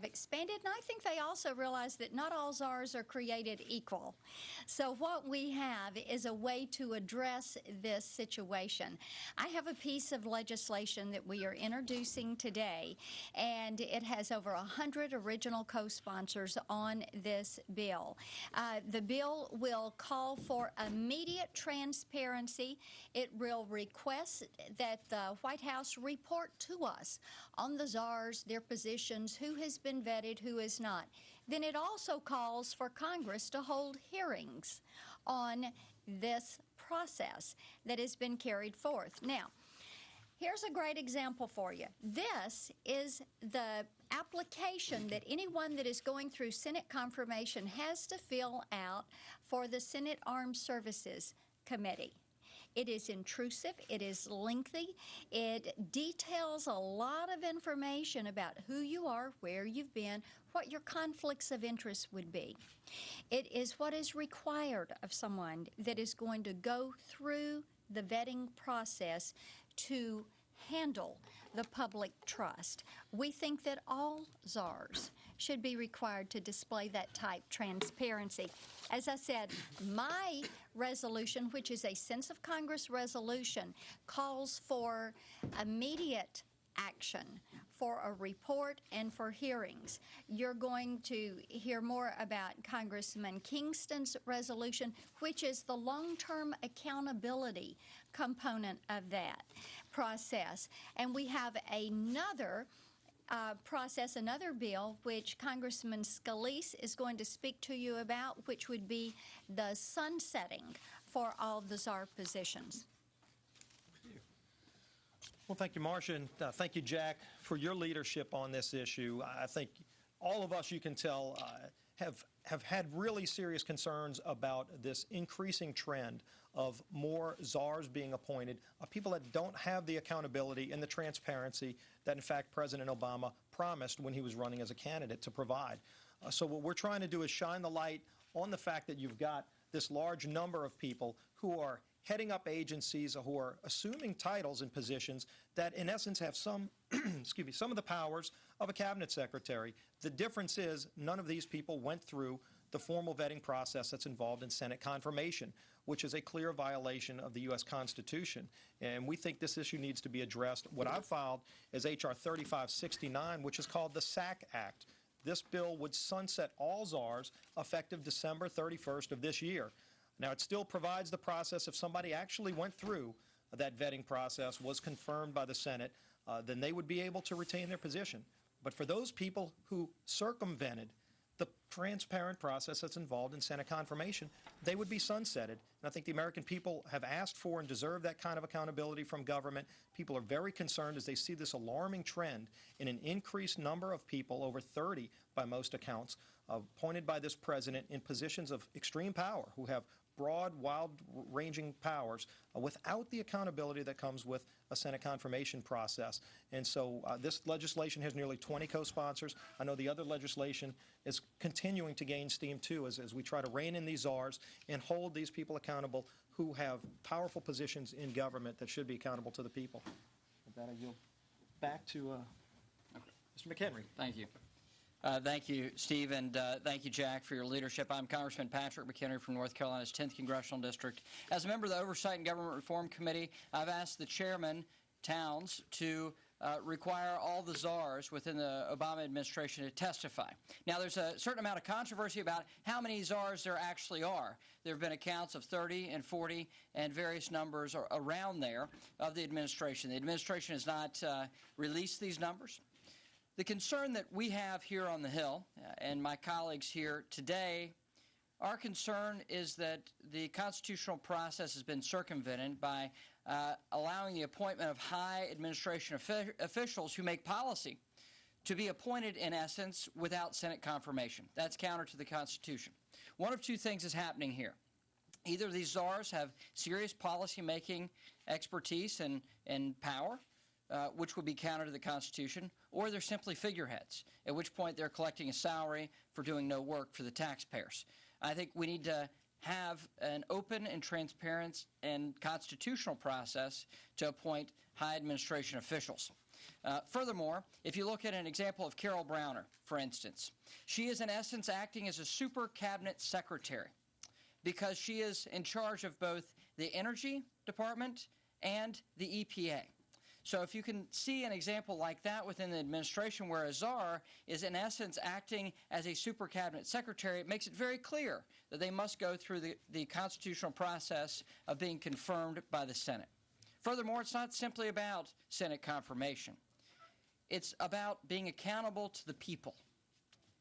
have expanded, and I think they also realize that not all czars are created equal. So what we have is a way to address this situation. I have a piece of legislation that we are introducing today, and it has over 100 original co-sponsors on this bill. The bill will call for immediate transparency. It will request that the White House report to us on the czars, their positions, who has been vetted, who is not. Then it also calls for Congress to hold hearings on this process that has been carried forth. Now, here's a great example for you. This is the application that anyone that is going through Senate confirmation has to fill out for the Senate Armed Services Committee. It is intrusive, it is lengthy, it details a lot of information about who you are, where you've been, what your conflicts of interest would be. It is what is required of someone that is going to go through the vetting process to handle the public trust. We think that all czars should be required to display that type transparency. As I said, my resolution, which is a sense of Congress resolution, calls for immediate action, for a report, and for hearings. You're going to hear more about Congressman Kingston's resolution, which is the long-term accountability component of that process. And we have another process, another bill, which Congressman Scalise is going to speak to you about, which would be the sunsetting for all the czar positions. Well, thank you, Marcia, and thank you, Jack, for your leadership on this issue. I think all of us, you can tell, have had really serious concerns about this increasing trend of more czars being appointed, people that don't have the accountability and the transparency that, in fact, President Obama promised when he was running as a candidate to provide. So what we're trying to do is shine the light on the fact that you've got this large number of people who are heading up agencies, who are assuming titles and positions that, in essence, have some, excuse me, some of the powers of a cabinet secretary. The difference is none of these people went through the formal vetting process that's involved in Senate confirmation, which is a clear violation of the U.S. Constitution. And we think this issue needs to be addressed. What I've filed is H.R. 3569, which is called the SAC Act. This bill would sunset all czars effective December 31st of this year. Now, it still provides the process if somebody actually went through that vetting process, was confirmed by the Senate, then they would be able to retain their position. But for those people who circumvented the transparent process that's involved in Senate confirmation, they would be sunsetted. And I think the American people have asked for and deserve that kind of accountability from government. People are very concerned as they see this alarming trend in an increased number of people, over 30 by most accounts, appointed by this president in positions of extreme power, who have broad, wide-ranging powers without the accountability that comes with a Senate confirmation process. And so this legislation has nearly 20 co-sponsors. I know the other legislation is continuing to gain steam, too, as we try to rein in these czars and hold these people accountable who have powerful positions in government that should be accountable to the people. With that, I yield back to Mr. McHenry. Thank you. Thank you, Steve, and thank you, Jack, for your leadership. I'm Congressman Patrick McHenry from North Carolina's 10th Congressional District. As a member of the Oversight and Government Reform Committee, I've asked the chairman, Towns, to require all the czars within the Obama administration to testify. Now, there's a certain amount of controversy about how many czars there actually are. There have been accounts of 30 and 40 and various numbers around there of the administration. The administration has not released these numbers. The concern that we have here on the Hill, and my colleagues here today, our concern is that the constitutional process has been circumvented by allowing the appointment of high administration officials who make policy to be appointed, in essence, without Senate confirmation. That's counter to the Constitution. One of two things is happening here. Either these czars have serious policy-making expertise and power, which would be counter to the Constitution, or they're simply figureheads, at which point they're collecting a salary for doing no work for the taxpayers. I think we need to have an open and transparent and constitutional process to appoint high administration officials. Furthermore, if you look at an example of Carol Browner, for instance, she is in essence acting as a super cabinet secretary because she is in charge of both the Energy Department and the EPA. So if you can see an example like that within the administration where a czar is in essence acting as a super cabinet secretary, it makes it very clear that they must go through the constitutional process of being confirmed by the Senate. Furthermore, it's not simply about Senate confirmation. It's about being accountable to the people.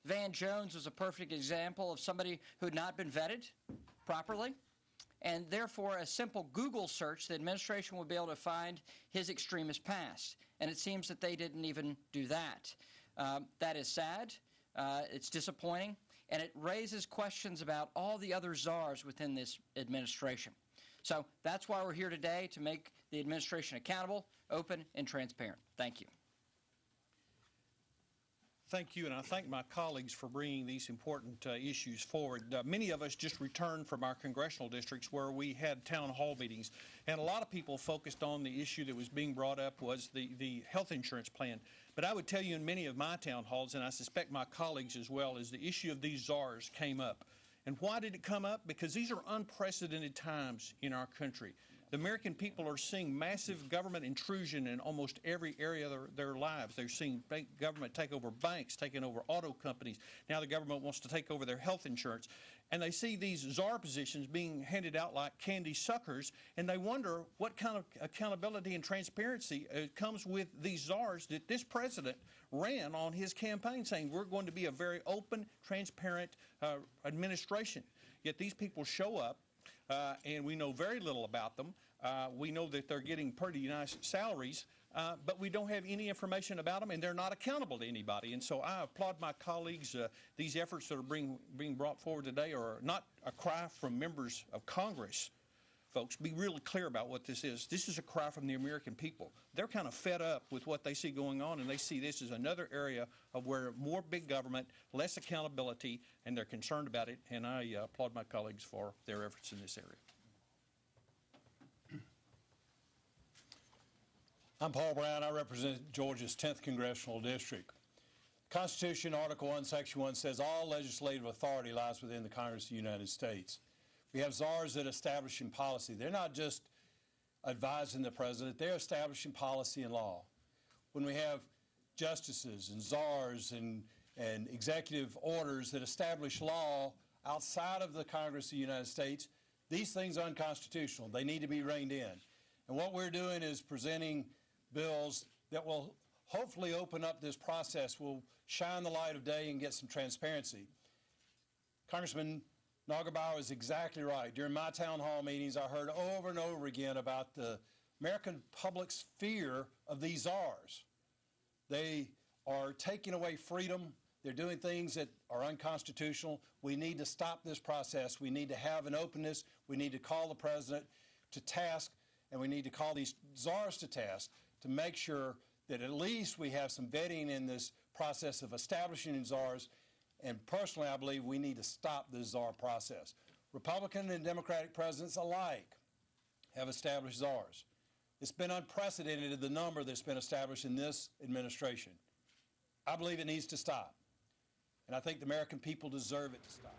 Van Jones was a perfect example of somebody who had not been vetted properly, and therefore a simple Google search, the administration would be able to find his extremist past. And it seems that they didn't even do that. That is sad, it's disappointing, and it raises questions about all the other czars within this administration. So that's why we're here today, to make the administration accountable, open, and transparent. Thank you. Thank you, and I thank my colleagues for bringing these important issues forward. Many of us just returned from our congressional districts where we had town hall meetings, and a lot of people focused on the issue that was being brought up was the health insurance plan. But I would tell you in many of my town halls, and I suspect my colleagues as well, is the issue of these czars came up. And why did it come up? Because these are unprecedented times in our country. The American people are seeing massive government intrusion in almost every area of their lives. They're seeing government take over banks, taking over auto companies. Now the government wants to take over their health insurance. And they see these czar positions being handed out like candy suckers, and they wonder what kind of accountability and transparency comes with these czars that this president ran on his campaign, saying we're going to be a very open, transparent administration. Yet these people show up, and we know very little about them. We know that they're getting pretty nice salaries, but we don't have any information about them, and they're not accountable to anybody. And so I applaud my colleagues. These efforts that are being brought forward today are not a cry from members of Congress. Folks, be really clear about what this is. This is a cry from the American people. They're kind of fed up with what they see going on, and they see this as another area of where more big government, less accountability, and they're concerned about it. And I applaud my colleagues for their efforts in this area. I'm Paul Brown. I represent Georgia's 10th Congressional District. Constitution, Article 1, Section 1 says all legislative authority lies within the Congress of the United States. We have czars that establish in policy. They're not just advising the president, they're establishing policy and law. When we have justices and czars and executive orders that establish law outside of the Congress of the United States, these things are unconstitutional. They need to be reined in. And what we're doing is presenting bills that will hopefully open up this process, will shine the light of day and get some transparency. Congressman Neugebauer is exactly right. During my town hall meetings, I heard over and over again about the American public's fear of these czars. They are taking away freedom. They're doing things that are unconstitutional. We need to stop this process. We need to have an openness. We need to call the president to task, and we need to call these czars to task to make sure that at least we have some vetting in this process of establishing czars. And personally, I believe we need to stop the czar process. Republican and Democratic presidents alike have established czars. It's been unprecedented, the number that's been established in this administration. I believe it needs to stop. And I think the American people deserve it to stop.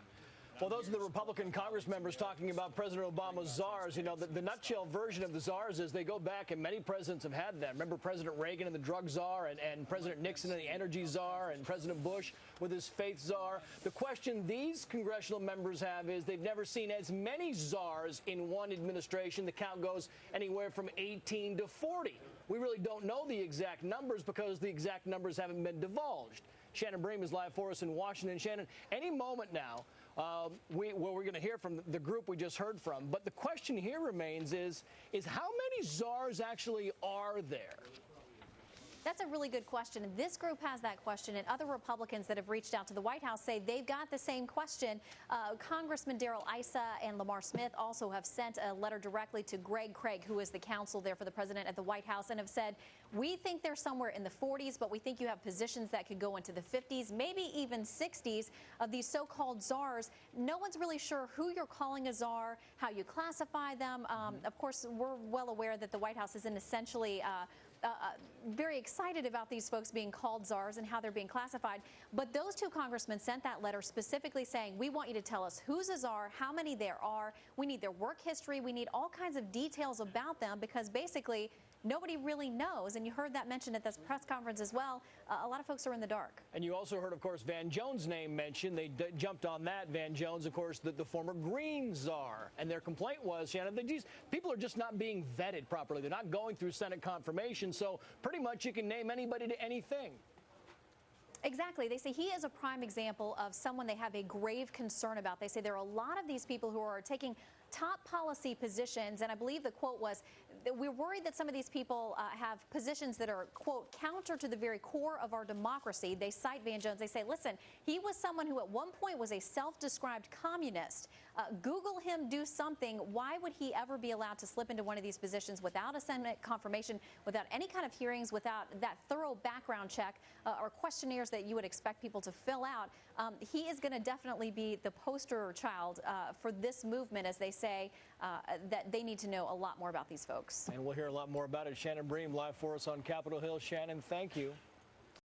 Well, those are the Republican Congress members talking about President Obama's czars. You know, the nutshell version of the czars is they go back, and many presidents have had them. Remember President Reagan and the drug czar, and President Nixon and the energy czar, and President Bush with his faith czar. The question these congressional members have is they've never seen as many czars in one administration. The count goes anywhere from 18 to 40. We really don't know the exact numbers because the exact numbers haven't been divulged. Shannon Bream is live for us in Washington. Shannon, any moment now, we're going to hear from the group we just heard from. But the question here remains is how many czars actually are there? That's a really good question. And this group has that question, and other Republicans that have reached out to the White House say they've got the same question. Congressman Darrell Issa and Lamar Smith also have sent a letter directly to Greg Craig, who is the counsel there for the president at the White House, and have said, we think they're somewhere in the 40s, but we think you have positions that could go into the 50s, maybe even 60s of these so-called czars. No one's really sure who you're calling a czar, how you classify them. Of course, we're well aware that the White House is in essentially very excited about these folks being called czars and how they're being classified. But those two congressmen sent that letter specifically saying, we want you to tell us who's a czar, how many there are. We need their work history. We need all kinds of details about them, because basically nobody really knows. And you heard that mentioned at this press conference as well. A lot of folks are in the dark. And you also heard, of course, Van Jones' name mentioned. They jumped on that. Van Jones, of course, the former Green czar. And their complaint was, Shannon, that these people are just not being vetted properly. They're not going through Senate confirmation. So pretty much you can name anybody to anything. Exactly. They say he is a prime example of someone they have a grave concern about. They say there are a lot of these people who are taking top policy positions, and I believe the quote was, we're worried that some of these people have positions that are, quote, counter to the very core of our democracy. They cite Van Jones. They say, listen, he was someone who at one point was a self-described communist. Google him, do something. Why would he ever be allowed to slip into one of these positions without a Senate confirmation, without any kind of hearings, without that thorough background check or questionnaires that you would expect people to fill out? He is going to definitely be the poster child for this movement, as they say, that they need to know a lot more about these folks. And we'll hear a lot more about it. Shannon Bream live for us on Capitol Hill. Shannon, thank you.